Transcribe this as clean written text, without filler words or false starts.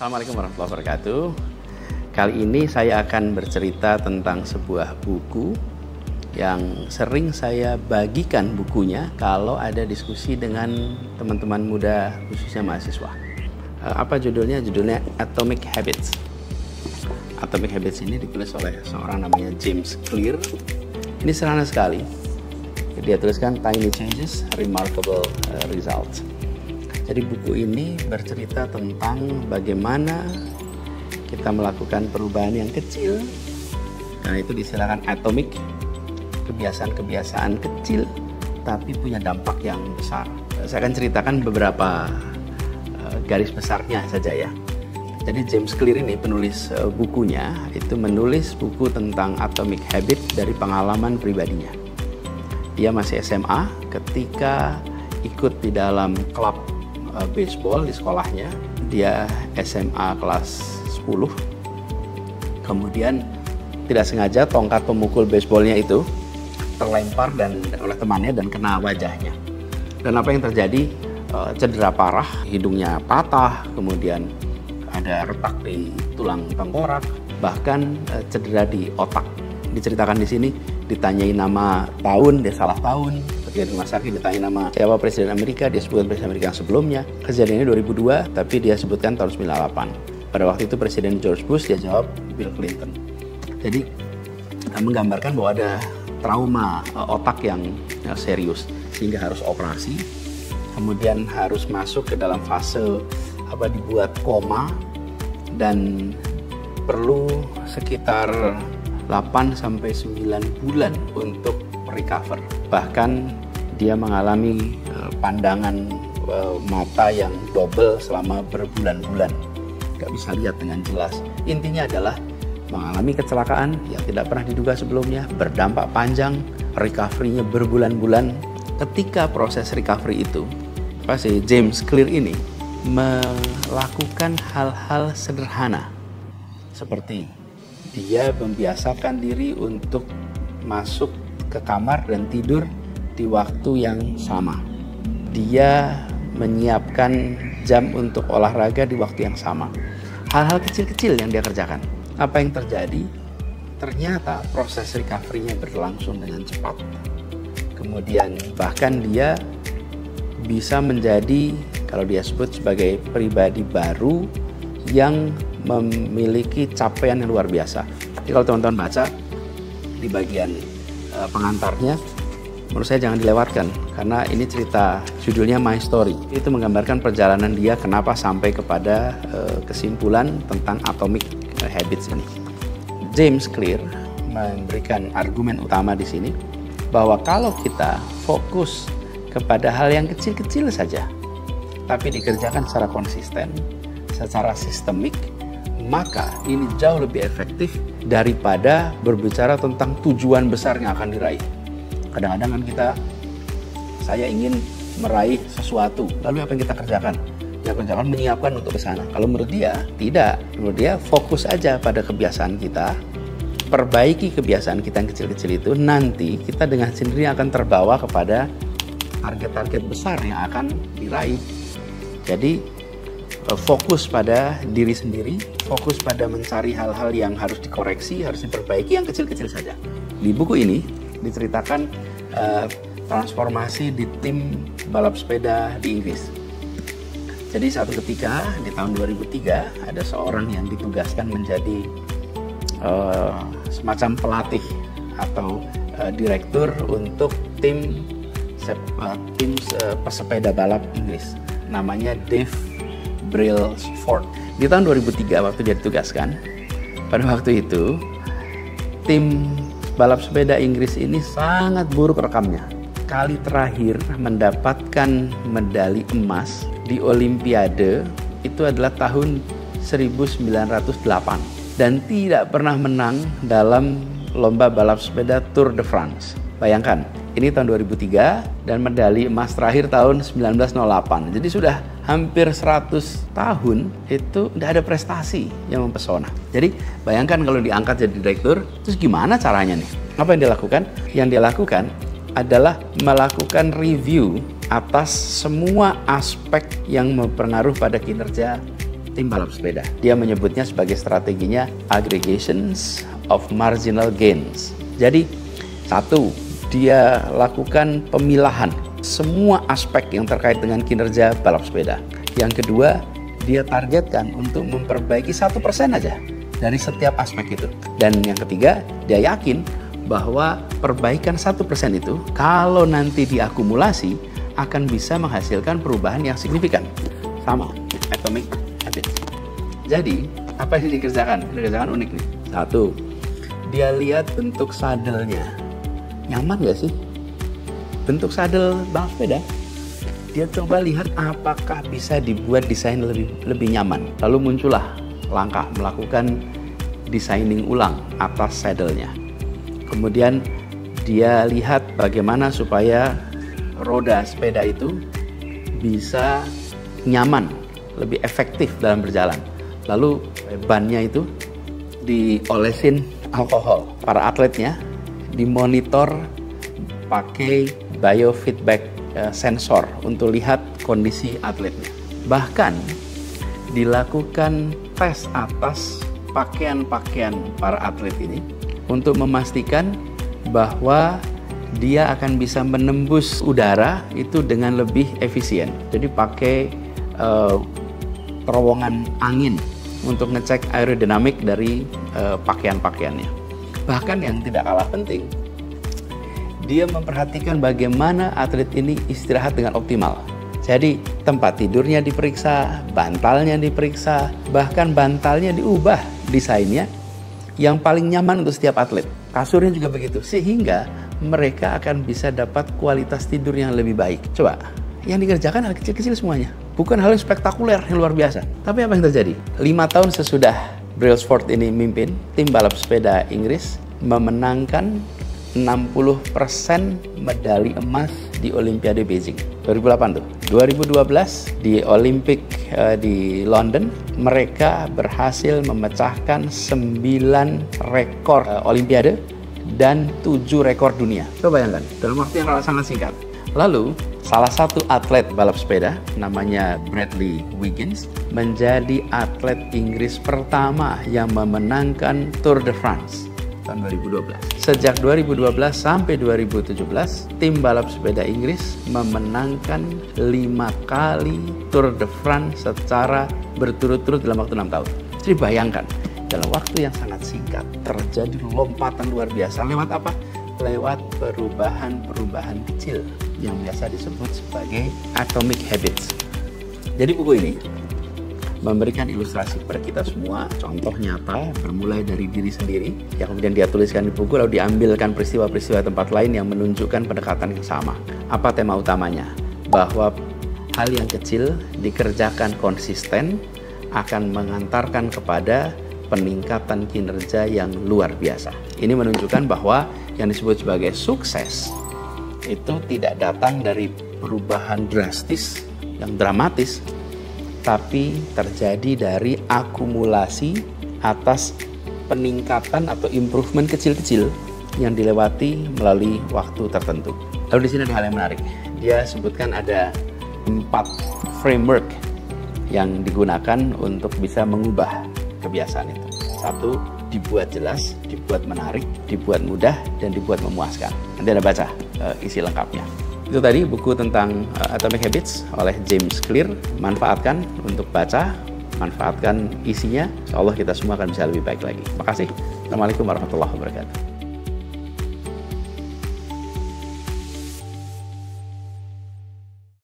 Assalamualaikum warahmatullahi wabarakatuh. Kali ini saya akan bercerita tentang sebuah buku yang sering saya bagikan bukunya kalau ada diskusi dengan teman-teman muda, khususnya mahasiswa. Apa judulnya? Judulnya Atomic Habits. Atomic Habits ini ditulis oleh seorang namanya James Clear. Ini sederhana sekali. Dia tuliskan Tiny Changes, Remarkable Results. Jadi buku ini bercerita tentang bagaimana kita melakukan perubahan yang kecil, karena itu disilakan atomic, kebiasaan-kebiasaan kecil tapi punya dampak yang besar. Saya akan ceritakan beberapa garis besarnya saja ya. Jadi James Clear ini penulis bukunya itu menulis buku tentang atomic habit dari pengalaman pribadinya. Dia masih SMA ketika ikut di dalam klub baseball di sekolahnya. Dia SMA kelas 10. Kemudian tidak sengaja tongkat pemukul baseballnya itu terlempar oleh temannya dan kena wajahnya. Dan apa yang terjadi? Cedera parah, hidungnya patah, kemudian ada retak di tulang tengkorak, bahkan cedera di otak. Diceritakan di sini, ditanyai nama tahun, dia salah tahun. Ketika di rumah sakit ditanya nama siapa Presiden Amerika, dia sebutkan Presiden Amerika yang sebelumnya. Kejadiannya 2002, tapi dia sebutkan tahun 98. Pada waktu itu Presiden George Bush, dia jawab Bill Clinton. Jadi menggambarkan bahwa ada trauma otak yang serius sehingga harus operasi, kemudian harus masuk ke dalam fase dibuat koma dan perlu sekitar 8-9 bulan untuk recover. Bahkan dia mengalami pandangan mata yang double selama berbulan-bulan, gak bisa lihat dengan jelas. Intinya adalah mengalami kecelakaan yang tidak pernah diduga sebelumnya, berdampak panjang, recovery-nya berbulan-bulan. Ketika proses recovery itu, si James Clear ini melakukan hal-hal sederhana seperti dia membiasakan diri untuk masuk ke kamar dan tidur di waktu yang sama. Dia menyiapkan jam untuk olahraga di waktu yang sama. Hal-hal kecil-kecil yang dia kerjakan. Apa yang terjadi? Ternyata proses recovery-nya berlangsung dengan cepat. Kemudian bahkan dia bisa menjadi, kalau dia sebut sebagai pribadi baru yang memiliki capaian yang luar biasa. Jadi kalau teman-teman baca di bagian pengantarnya, menurut saya jangan dilewatkan karena ini cerita, judulnya My Story. Itu menggambarkan perjalanan dia kenapa sampai kepada kesimpulan tentang atomic habits ini. James Clear memberikan argumen utama di sini bahwa kalau kita fokus kepada hal yang kecil-kecil saja tapi dikerjakan secara konsisten, secara sistemik, maka ini jauh lebih efektif daripada berbicara tentang tujuan besar yang akan diraih. Kadang-kadang kan saya ingin meraih sesuatu, lalu apa yang kita kerjakan? Yang kerjakan menyiapkan untuk ke sana. Kalau menurut dia, tidak. Menurut dia fokus aja pada kebiasaan kita, perbaiki kebiasaan kita yang kecil-kecil itu, nanti kita dengan sendiri akan terbawa kepada target-target besar yang akan diraih. Jadi fokus pada diri sendiri, fokus pada mencari hal-hal yang harus dikoreksi, harus diperbaiki, yang kecil-kecil saja. Di buku ini diceritakan transformasi di tim balap sepeda di Inggris. Jadi satu ketika di tahun 2003 ada seorang yang ditugaskan menjadi semacam pelatih atau direktur untuk tim pesepeda balap Inggris. Namanya Dave Brailsford. Di tahun 2003 waktu dia ditugaskan, pada waktu itu tim balap sepeda Inggris ini sangat buruk rekamnya. Kali terakhir mendapatkan medali emas di Olimpiade itu adalah tahun 1908 dan tidak pernah menang dalam lomba balap sepeda Tour de France. Bayangkan, ini tahun 2003 dan medali emas terakhir tahun 1908. Jadi sudah hampir 100 tahun itu tidak ada prestasi yang mempesona. Jadi bayangkan kalau diangkat jadi direktur, terus gimana caranya nih? Apa yang dia lakukan? Yang dia lakukan adalah melakukan review atas semua aspek yang mempengaruhi pada kinerja tim balap sepeda. Dia menyebutnya sebagai strateginya aggregations of marginal gains. Jadi, satu, dia lakukan pemilahan semua aspek yang terkait dengan kinerja balap sepeda. Yang kedua, dia targetkan untuk memperbaiki 1% aja dari setiap aspek itu. Dan yang ketiga, dia yakin bahwa perbaikan 1% itu kalau nanti diakumulasi akan bisa menghasilkan perubahan yang signifikan. Sama, atomic habits. Jadi, apa yang dikerjakan? Dikerjakan unik nih. Satu, dia lihat bentuk sadelnya. Nyaman gak sih? Bentuk sadel balap sepeda. Dia coba lihat apakah bisa dibuat desain lebih nyaman. Lalu muncullah langkah melakukan designing ulang atas sadelnya. Kemudian dia lihat bagaimana supaya roda sepeda itu bisa nyaman, lebih efektif dalam berjalan. Lalu bannya itu diolesin alkohol. Para atletnya dimonitor pakai biofeedback sensor untuk lihat kondisi atletnya. Bahkan dilakukan tes atas pakaian-pakaian para atlet ini untuk memastikan bahwa dia akan bisa menembus udara itu dengan lebih efisien. Jadi pakai terowongan angin untuk ngecek aerodinamik dari pakaian-pakaiannya. Bahkan yang tidak kalah penting, dia memperhatikan bagaimana atlet ini istirahat dengan optimal. Jadi tempat tidurnya diperiksa, bantalnya diperiksa, bahkan bantalnya diubah desainnya yang paling nyaman untuk setiap atlet. Kasurnya juga begitu, sehingga mereka akan bisa dapat kualitas tidur yang lebih baik. Coba, yang dikerjakan hal kecil-kecil semuanya. Bukan hal yang spektakuler, yang luar biasa. Tapi apa yang terjadi? 5 tahun sesudah Brailsford ini mimpin, tim balap sepeda Inggris memenangkan 60% medali emas di Olimpiade Beijing 2008 tuh. 2012 di Olimpik di London, mereka berhasil memecahkan 9 rekor Olimpiade dan 7 rekor dunia. Coba bayangkan, dalam waktu yang sangat singkat. Lalu salah satu atlet balap sepeda namanya Bradley Wiggins menjadi atlet Inggris pertama yang memenangkan Tour de France tahun 2012. Sejak 2012 sampai 2017, tim balap sepeda Inggris memenangkan 5 kali Tour de France secara berturut-turut dalam waktu 6 tahun. Jadi bayangkan, dalam waktu yang sangat singkat terjadi lompatan luar biasa. Lewat apa? Lewat perubahan-perubahan kecil yang biasa disebut sebagai atomic habits. Jadi buku ini memberikan ilustrasi kepada kita semua, contoh nyata bermulai dari diri sendiri yang kemudian dia tuliskan di buku, lalu diambilkan peristiwa-peristiwa tempat lain yang menunjukkan pendekatan yang sama. Apa tema utamanya? Bahwa hal yang kecil dikerjakan konsisten akan mengantarkan kepada peningkatan kinerja yang luar biasa. Ini menunjukkan bahwa yang disebut sebagai sukses itu tidak datang dari perubahan drastis yang dramatis, tapi terjadi dari akumulasi atas peningkatan atau improvement kecil-kecil yang dilewati melalui waktu tertentu. Lalu di sini ada hal yang menarik. Dia sebutkan ada 4 framework yang digunakan untuk bisa mengubah kebiasaan itu. 1, dibuat jelas, dibuat menarik, dibuat mudah, dan dibuat memuaskan. Nanti Anda baca isi lengkapnya. Itu tadi buku tentang Atomic Habits oleh James Clear. Manfaatkan untuk baca, manfaatkan isinya. Insya Allah kita semua akan bisa lebih baik lagi. Terima kasih. Assalamualaikum warahmatullahi wabarakatuh.